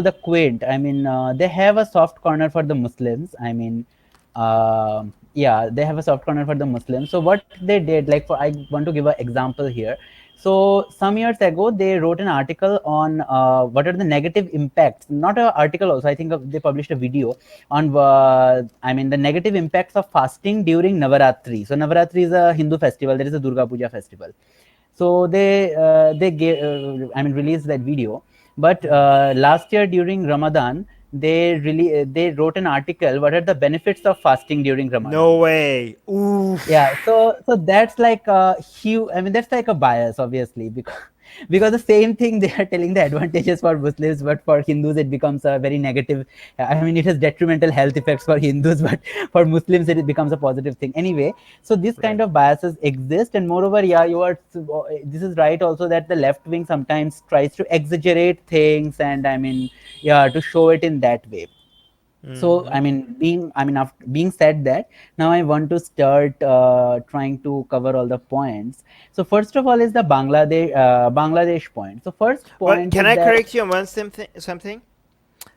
the Quint, I mean, they have a soft corner for the Muslims. I mean, yeah, they have a soft corner for the Muslims. So what they did, like, for I want to give an example here. So some years ago, they wrote an article on what are the negative impacts. Not an article also. I think they published a video on, I mean, the negative impacts of fasting during Navaratri. So Navaratri is a Hindu festival. There is a Durga Puja festival. So they gave, I mean, released that video. But last year during Ramadan, they wrote an article. What are the benefits of fasting during No Ramadan? way. Yeah, Oof. so that's like a huge, I mean, that's like a bias, obviously, because because the same thing they are telling the advantages for Muslims, but for Hindus it becomes a very negative. I mean, it has detrimental health effects for Hindus, but for Muslims it becomes a positive thing. Anyway, so this kind Right. of biases exist, and moreover, yeah, you are. This is right also that the left wing sometimes tries to exaggerate things, and I mean, yeah, to show it in that way. So Mm-hmm. I mean, after being said that, now I want to start trying to cover all the points. So first of all is the Bangladesh point. So first Well, point can is I that, correct you on something?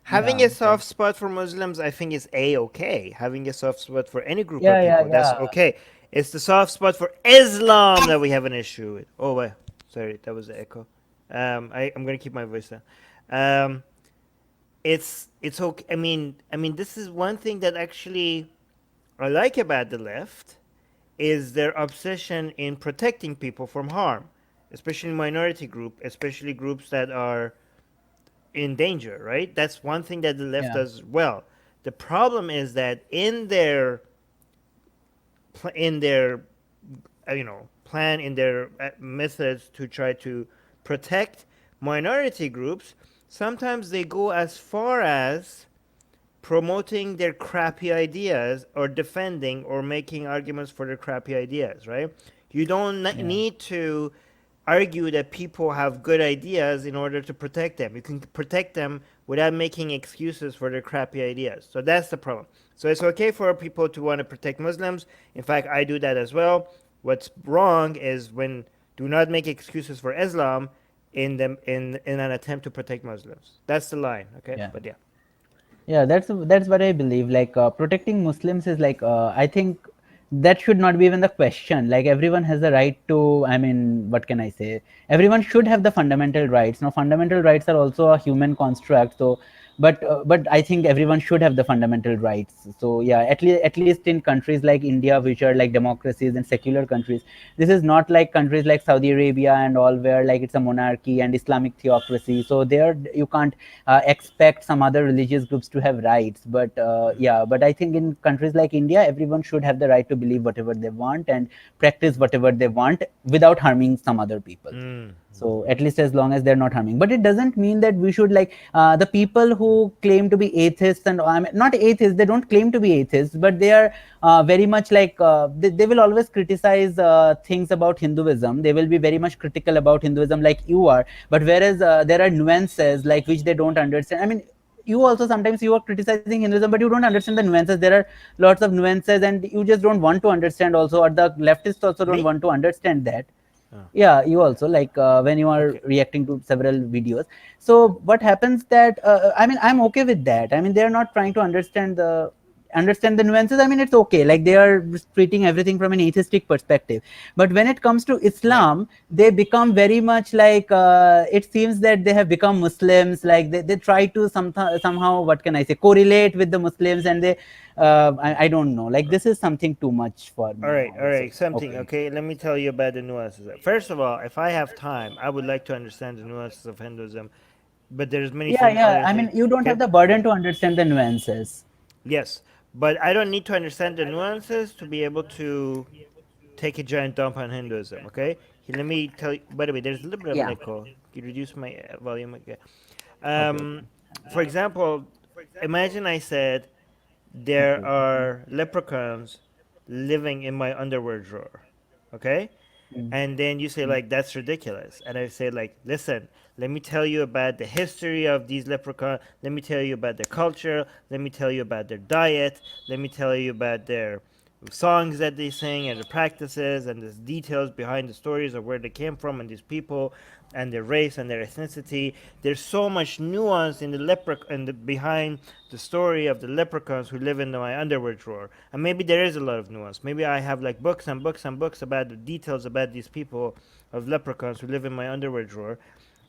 Having yeah, a soft spot for Muslims, I think is okay. Having a soft spot for any group of yeah, yeah, people, that's yeah. okay. It's the soft spot for Islam that we have an issue with. Oh, wait. Sorry, that was the echo. I'm gonna keep my voice down. Um, it's okay. I mean, this is one thing that actually I like about the left is their obsession in protecting people from harm, especially minority group, especially groups that are in danger, right? That's one thing that the left Yeah, does well. The problem is that in their plan, in their methods to try to protect minority groups, sometimes they go as far as promoting their crappy ideas or defending or making arguments for their crappy ideas, right? You don't yeah. need to argue that people have good ideas in order to protect them. You can protect them without making excuses for their crappy ideas. So that's the problem. So it's okay for people to want to protect Muslims. In fact, I do that as well. What's wrong is when do not make excuses for Islam in an attempt to protect Muslims. That's the line, okay? Yeah. But yeah. Yeah, that's what I believe. Like, protecting Muslims is like, I think that should not be even the question. Like, everyone has the right to. I mean, what can I say? Everyone should have the fundamental rights. Now, fundamental rights are also a human construct. So, but I think everyone should have the fundamental rights. So yeah, at least in countries like India, which are like democracies and secular countries, this is not like countries like Saudi Arabia and all, where like it's a monarchy and Islamic theocracy. So there you can't expect some other religious groups to have rights. But yeah, but I think in countries like India, everyone should have the right to believe whatever they want and practice whatever they want without harming some other people. Mm. So at least as long as they're not harming. But it doesn't mean that we should like, the people who claim to be atheists, and I mean, not atheists, they don't claim to be atheists, but they are very much like, they will always criticize things about Hinduism. They will be very much critical about Hinduism like you are. But whereas there are nuances like which they don't understand. I mean, you also sometimes you are criticizing Hinduism, but you don't understand the nuances. There are lots of nuances, and you just don't want to understand also, or the leftists also don't Me? want to understand that. Oh, Yeah, you also like, when you are okay. reacting to several videos. So what happens that, I mean, I'm okay with that. I mean, they're not trying to understand the nuances. I mean, it's okay, like they are treating everything from an atheistic perspective. But when it comes to Right. Islam, they become very much like, it seems that they have become Muslims. Like they try to somehow, what can I say, correlate with the Muslims, and they, I don't know, like this is something too much for All me right, now. all So right. Something, okay. okay? Let me tell you about the nuances. First of all, if I have time, I would like to understand the nuances of Hinduism, but there's many Yeah, yeah. other I mean, things, you don't okay? have the burden to understand the nuances. Yes, but I don't need to understand the nuances to be able to take a giant dump on Hinduism, okay? Here, let me tell you, by the way, there's a little bit of an Yeah. echo. Can you reduce my volume? Okay. Okay. Okay. Um, for example, imagine I said, there Okay. are leprechauns living in my underwear drawer, okay? Mm. And then you say Mm. like that's ridiculous, and I say like, listen, let me tell you about the history of these leprechauns, let me tell you about their culture, let me tell you about their diet, let me tell you about their songs that they sing and the practices and the details behind the stories of where they came from and these people and their race and their ethnicity. There's so much nuance in the behind the story of the leprechauns who live in my underwear drawer. And maybe there is a lot of nuance. Maybe I have like books and books and books about the details about these people of leprechauns who live in my underwear drawer.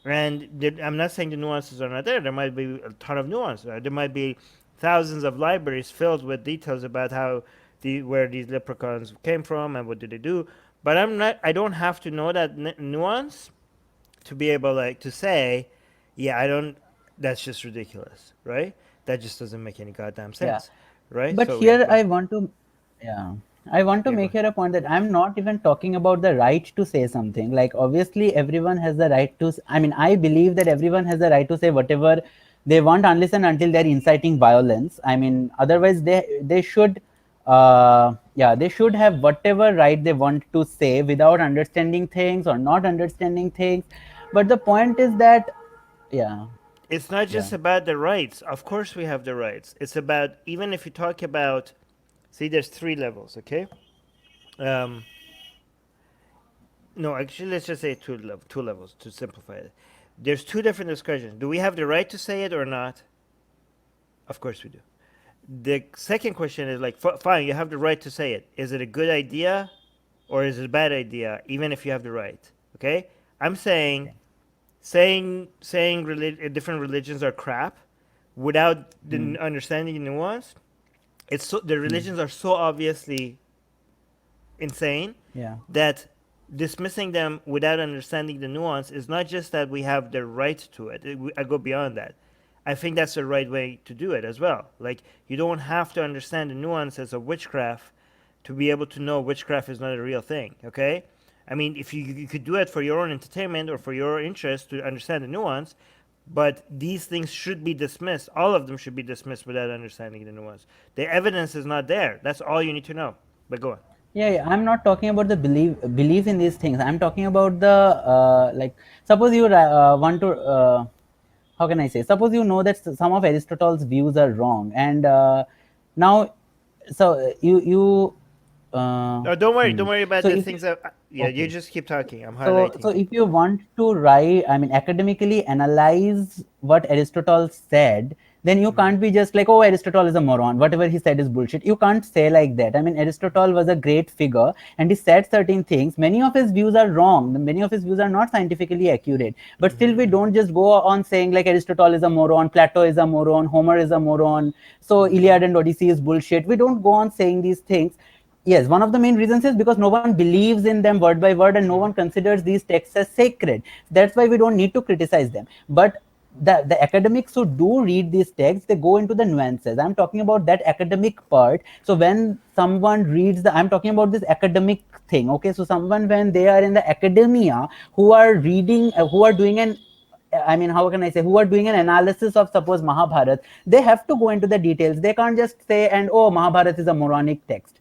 And I'm not saying the nuances are not there. There might be a ton of nuance. There might be thousands of libraries filled with details about how where these leprechauns came from and what did they do. But I don't have to know that nuance to be able like to say, yeah, I don't. That's just ridiculous, right? That just doesn't make any goddamn Yeah. sense, right? But So yeah, here go I ahead. want to, yeah, I want to Yeah, go make ahead. here a point that I'm not even talking about the right to say something. Like, obviously, everyone has the right to, I mean, I believe that everyone has the right to say whatever they want unless and until they're inciting violence. I mean, otherwise, they should, yeah, they should have whatever right they want to say without understanding things or not understanding things. But the point is that, yeah, It's not yeah, just about the rights. Of course, we have the rights. It's about even if you talk about, see, there's three levels, okay? Um, no, actually, let's just say two levels to simplify it. There's two different discussions. Do we have the right to say it or not? Of course we do. The second question is like, fine, you have the right to say it. Is it a good idea or is it a bad idea, even if you have the right? Okay, I'm saying okay. different religions are crap without the Mm, understanding the nuance. It's so the mm, religions are so obviously insane yeah. that dismissing them without understanding the nuance is not just that we have the right to it. I go beyond that. I think that's the right way to do it as well. Like, you don't have to understand the nuances of witchcraft to be able to know witchcraft is not a real thing, okay? I mean, if you could do it for your own entertainment or for your interest to understand the nuance, but these things should be dismissed. All of them should be dismissed without understanding the nuance. The evidence is not there. That's all you need to know. But go on. Yeah, yeah, I'm not talking about the belief in these things. I'm talking about the like. Suppose you want to. How can I say? Suppose you know that some of Aristotle's views are wrong, and now, so you. No, don't worry. Hmm. Don't worry about So the if you, things that. Yeah, you okay, just keep talking. I'm so highlighting things. if you want to write, I mean, academically analyze what Aristotle said, then you Hmm. can't be just like, oh, Aristotle is a moron, whatever he said is bullshit. You can't say like that. I mean, Aristotle was a great figure and he said certain things. Many of his views are wrong, many of his views are not scientifically accurate, but still we don't just go on saying like Aristotle is a moron, Plato is a moron, Homer is a moron, so Iliad and Odyssey is bullshit. We don't go on saying these things. Yes, one of the main reasons is because no one believes in them word by word and no one considers these texts as sacred. That's why we don't need to criticize them. But the academics who do read these texts, they go into the nuances. I'm talking about that academic part. So when someone reads I'm talking about this academic thing. Okay, so someone when they are in the academia who are reading, who are doing an, I mean, how can I say, who are doing an analysis of suppose Mahabharat, they have to go into the details. They can't just say, and oh, Mahabharat is a moronic text.